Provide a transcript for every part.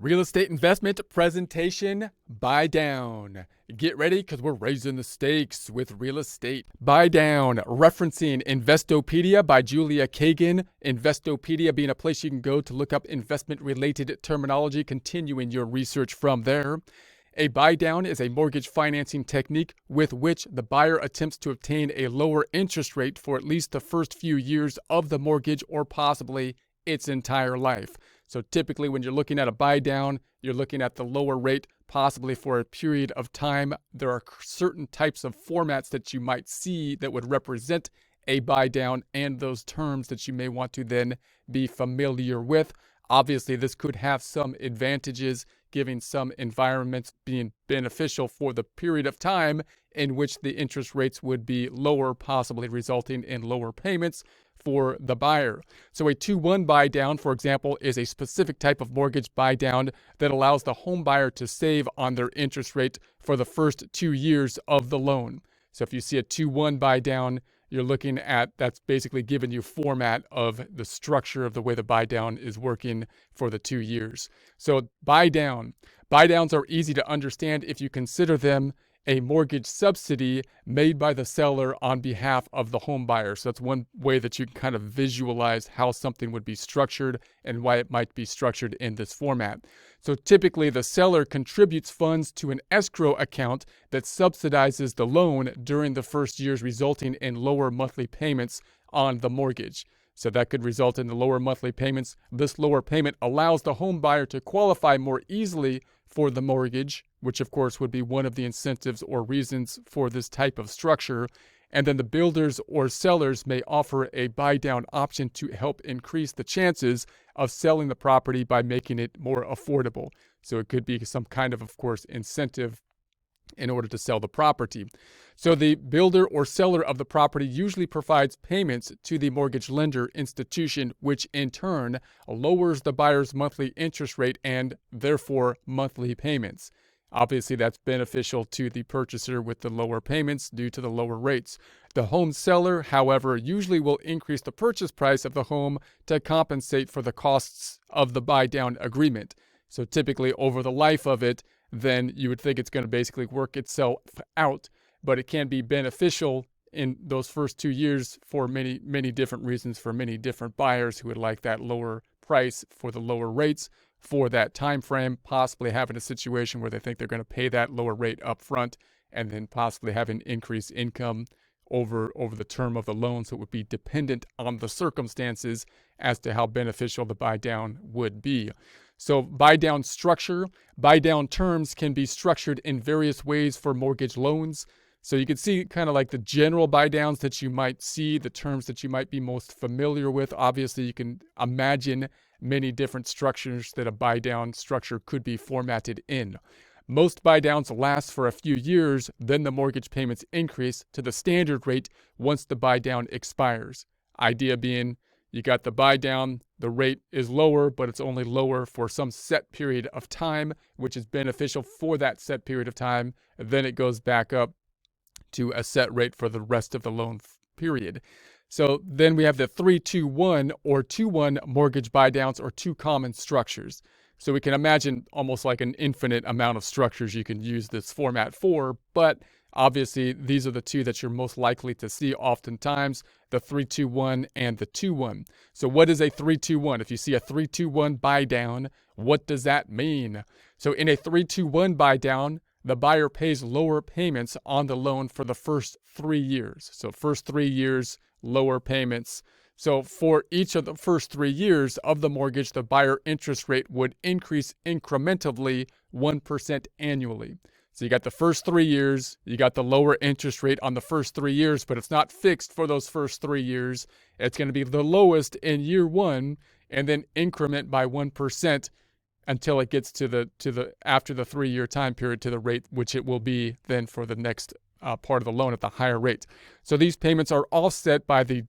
Real estate investment presentation, Buydown. Get ready because we're raising the stakes with real estate. Buydown, referencing Investopedia by Julia Kagan. Investopedia being a place you can go to look up investment-related terminology, continuing your research from there. A buydown is a mortgage financing technique with which the buyer attempts to obtain a lower interest rate for at least the first few years of the mortgage or possibly its entire life. So typically when you're looking at a buy down, you're looking at the lower rate possibly for a period of time. There are certain types of formats that you might see that would represent a buy down and those terms that you may want to then be familiar with. Obviously, this could have some advantages, giving some environments being beneficial for the period of time in which the interest rates would be lower, possibly resulting in lower payments for the buyer. So a 2-1 buy down, for example, is a specific type of mortgage buy down that allows the home buyer to save on their interest rate for the first 2 years of the loan. So if you see a 2-1 buy down, you're looking at, that's basically giving you format of the structure of the way the buy down is working for the 2 years. So buy downs are easy to understand if you consider them a mortgage subsidy made by the seller on behalf of the home buyer. So that's one way that you can kind of visualize how something would be structured and why it might be structured in this format. So typically the seller contributes funds to an escrow account that subsidizes the loan during the first years, resulting in lower monthly payments on the mortgage. So that could result in the lower monthly payments. This lower payment allows the home buyer to qualify more easily for the mortgage, which of course would be one of the incentives or reasons for this type of structure. And then the builders or sellers may offer a buy down option to help increase the chances of selling the property by making it more affordable. So it could be some kind of course, incentive in order to sell the property. So the builder or seller of the property usually provides payments to the mortgage lender institution, which in turn lowers the buyer's monthly interest rate and therefore monthly payments. Obviously, that's beneficial to the purchaser with the lower payments due to the lower rates. The home seller, however, usually will increase the purchase price of the home to compensate for the costs of the buy down agreement. So typically over the life of it, then you would think it's going to basically work itself out, but it can be beneficial in those first 2 years for many, many different reasons for many different buyers who would like that lower price for the lower rates for that time frame, possibly having a situation where they think they're going to pay that lower rate up front and then possibly having increased income over the term of the loan. So it would be dependent on the circumstances as to how beneficial the buy down would be. So buy down structure, buy down terms can be structured in various ways for mortgage loans. So you can see kind of like the general buy downs that you might see, the terms that you might be most familiar with. Obviously, you can imagine many different structures that a buy down structure could be formatted in. Most buy downs last for a few years, then the mortgage payments increase to the standard rate once the buy down expires. Idea being, you got the buy down, the rate is lower, but it's only lower for some set period of time, which is beneficial for that set period of time. Then it goes back up to a set rate for the rest of the loan period. So then we have the 3-2-1 or 2-1 mortgage buy downs, or two common structures. So we can imagine almost like an infinite amount of structures you can use this format for, but obviously these are the two that you're most likely to see oftentimes, the 3-2-1 and the 2-1. So what is a 3-2-1? If you see a 3-2-1 buy down, what does that mean? So in a 3-2-1 buy down, the buyer pays lower payments on the loan for the first 3 years. So first 3 years, lower payments. So for each of the first 3 years of the mortgage, the buyer interest rate would increase incrementally 1% annually. So you got the first 3 years, you got the lower interest rate on the first 3 years, but it's not fixed for those first 3 years. It's going to be the lowest in year 1 and then increment by 1% until it gets to the after the 3-year time period to the rate which it will be then for the next part of the loan at the higher rate. So these payments are offset by the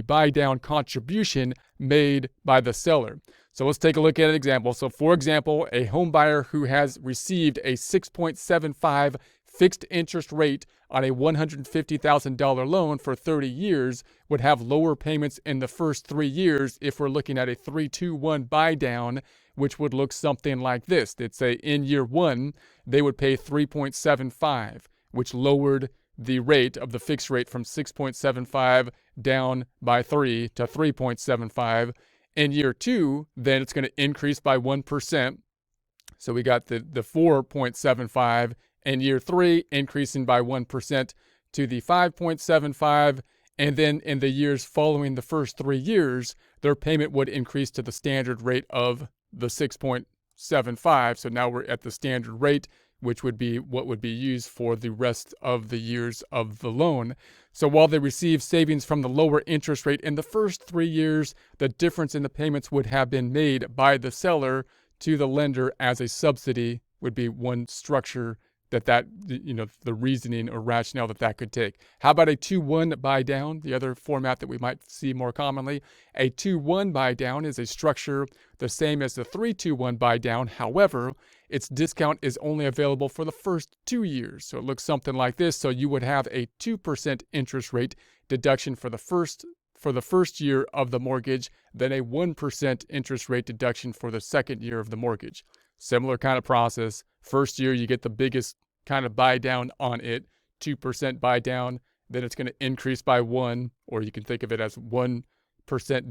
buy down contribution made by the seller. So let's take a look at an example. So for example, a home buyer who has received a 6.75 fixed interest rate on a $150,000 loan for 30 years would have lower payments in the first 3 years if we're looking at a 3-2-1 buy down, which would look something like this. They'd say in year one, they would pay 3.75, which lowered the rate of the fixed rate from 6.75 down by 3 to 3.75. In year two, then it's going to increase by 1%. So we got the 4.75, and year three increasing by 1% to the 5.75. And then in the years following the first 3 years, their payment would increase to the standard rate of the 6.75. So now we're at the standard rate, which would be what would be used for the rest of the years of the loan. So while they receive savings from the lower interest rate in the first 3 years, the difference in the payments would have been made by the seller to the lender as a subsidy would be one structure that the reasoning or rationale that could take. How about a 2-1 buy down? The other format that we might see more commonly. A 2-1 buy down is a structure the same as the 3-2-1 buy down. However, its discount is only available for the first 2 years. So it looks something like this. So you would have a 2% interest rate deduction for the first year of the mortgage, then a 1% interest rate deduction for the second year of the mortgage. Similar kind of process. First year, you get the biggest kind of buy down on it, 2% buy down, then it's going to increase by 1, or you can think of it as 1%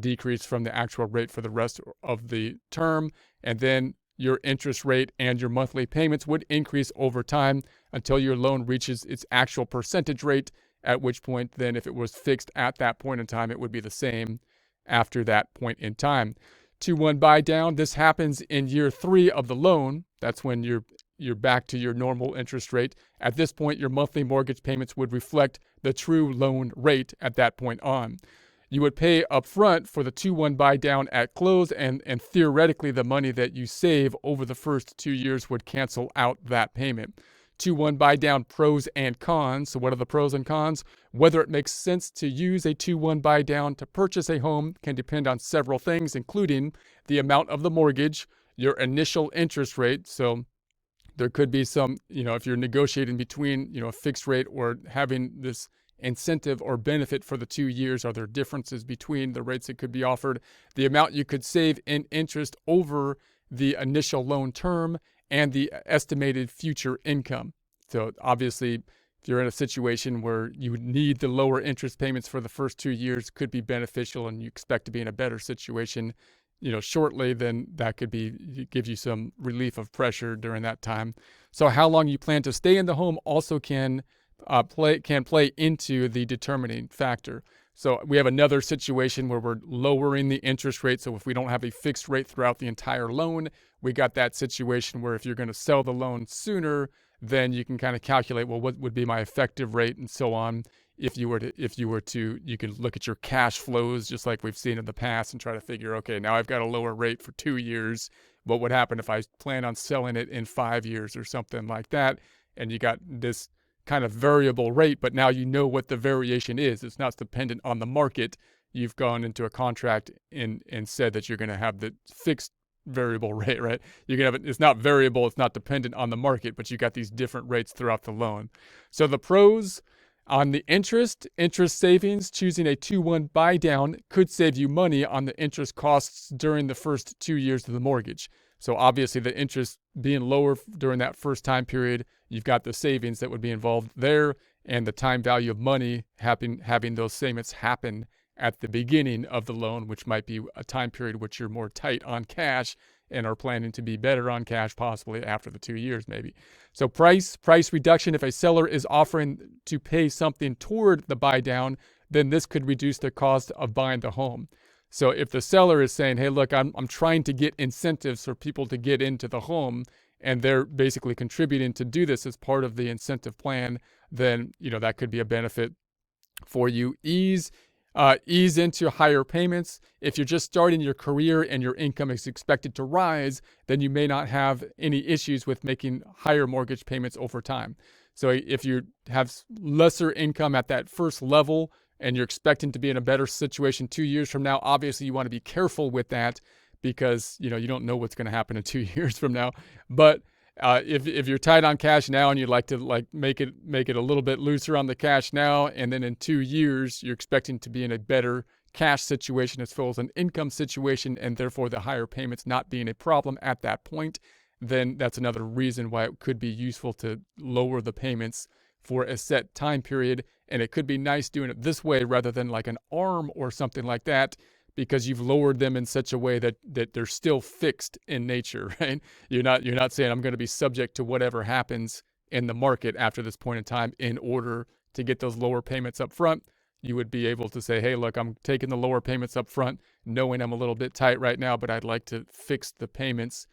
decrease from the actual rate for the rest of the term. And then your interest rate and your monthly payments would increase over time until your loan reaches its actual percentage rate, at which point then if it was fixed at that point in time, it would be the same after that point in time. 2-1 buy down, this happens in year 3 of the loan. That's when you're back to your normal interest rate. At this point, your monthly mortgage payments would reflect the true loan rate at that point on. You would pay upfront for the 2-1 buy down at close, and theoretically, the money that you save over the first 2 years would cancel out that payment. 2-1 buy down pros and cons. So what are the pros and cons? Whether it makes sense to use a 2-1 buy down to purchase a home can depend on several things, including the amount of the mortgage, your initial interest rate. So there could be some, if you're negotiating between, a fixed rate or having this incentive or benefit for the 2 years, are there differences between the rates that could be offered? The amount you could save in interest over the initial loan term, and the estimated future income. So obviously, if you're in a situation where you would need the lower interest payments for the first 2 years, could be beneficial, and you expect to be in a better situation, shortly, then that could give you some relief of pressure during that time. So how long you plan to stay in the home also can play into the determining factor. So we have another situation where we're lowering the interest rate. So if we don't have a fixed rate throughout the entire loan, we got that situation where if you're going to sell the loan sooner, then you can kind of calculate, well, what would be my effective rate and so on. If you were to, you can look at your cash flows just like we've seen in the past and try to figure, okay, now I've got a lower rate for 2 years. What would happen if I plan on selling it in 5 years or something like that? And you got this kind of variable rate, but now you know what the variation is. It's not dependent on the market. You've gone into a contract and said that you're going to have the fixed variable rate, right? You can have it. It's not variable. It's not dependent on the market, but you got these different rates throughout the loan. So the pros on the interest savings, choosing a 2-1 buy down could save you money on the interest costs during the first 2 years of the mortgage. So obviously the interest being lower during that first time period, you've got the savings that would be involved there, and the time value of money having those payments happen at the beginning of the loan, which might be a time period which you're more tight on cash and are planning to be better on cash possibly after the 2 years maybe. So price reduction, if a seller is offering to pay something toward the buy down, then this could reduce the cost of buying the home. So if the seller is saying, hey, look, I'm trying to get incentives for people to get into the home, and they're basically contributing to do this as part of the incentive plan, then that could be a benefit for you. Ease into higher payments. If you're just starting your career and your income is expected to rise, then you may not have any issues with making higher mortgage payments over time. So if you have lesser income at that first level and you're expecting to be in a better situation 2 years from now, obviously you want to be careful with that because you don't know what's going to happen in 2 years from now. But if you're tight on cash now and you'd like to make it a little bit looser on the cash now, and then in 2 years you're expecting to be in a better cash situation as well as an income situation, and therefore the higher payments not being a problem at that point, then that's another reason why it could be useful to lower the payments for a set time period. And it could be nice doing it this way rather than like an ARM or something like that, because you've lowered them in such a way that they're still fixed in nature, right? You're not saying I'm going to be subject to whatever happens in the market after this point in time in order to get those lower payments up front. You would be able to say, hey, look, I'm taking the lower payments up front, knowing I'm a little bit tight right now, but I'd like to fix the payments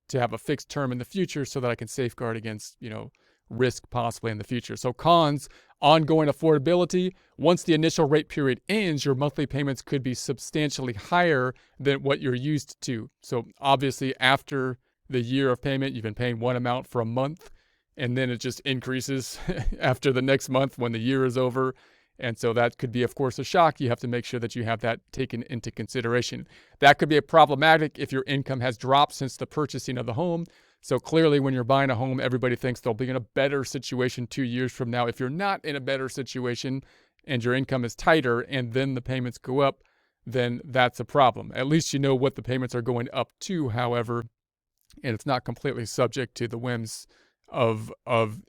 to have a fixed term in the future so that I can safeguard against, risk possibly in the future. So cons, ongoing affordability. Once the initial rate period ends, your monthly payments could be substantially higher than what you're used to. So obviously after the year of payment, you've been paying one amount for a month, and then it just increases after the next month when the year is over. And so that could be, of course, a shock. You have to make sure that you have that taken into consideration. That could be problematic if your income has dropped since the purchasing of the home. So clearly, when you're buying a home, everybody thinks they'll be in a better situation 2 years from now. If you're not in a better situation and your income is tighter and then the payments go up, then that's a problem. At least you know what the payments are going up to, however, and it's not completely subject to the whims of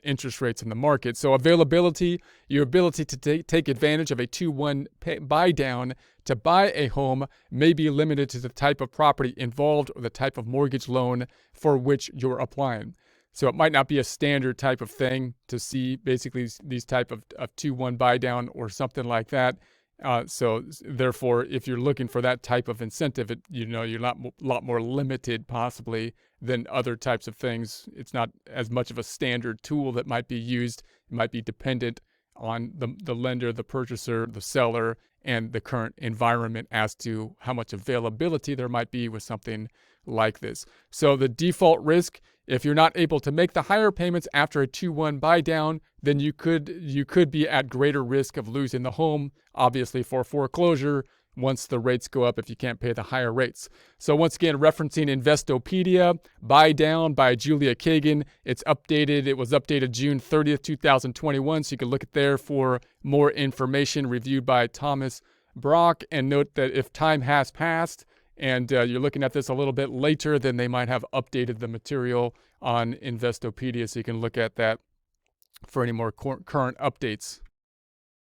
interest rates in the market. So availability, your ability to take advantage of a 2-1 buy down to buy a home may be limited to the type of property involved or the type of mortgage loan for which you're applying. So it might not be a standard type of thing to see basically these type of 2-1 buy down or something like that. So therefore, if you're looking for that type of incentive, you're a lot more limited possibly than other types of things. It's not as much of a standard tool that might be used. It might be dependent on the lender, the purchaser, the seller, and the current environment as to how much availability there might be with something like this. So the default risk, if you're not able to make the higher payments after a 2-1 buy down, then you could be at greater risk of losing the home, obviously for foreclosure once the rates go up if you can't pay the higher rates. So once again, referencing Investopedia, Buydown by Julia Kagan. It's updated. It was updated June 30th, 2021. So you can look at there for more information, reviewed by Thomas Brock. And note that if time has passed and you're looking at this a little bit later, then they might have updated the material on Investopedia. So you can look at that for any more current updates.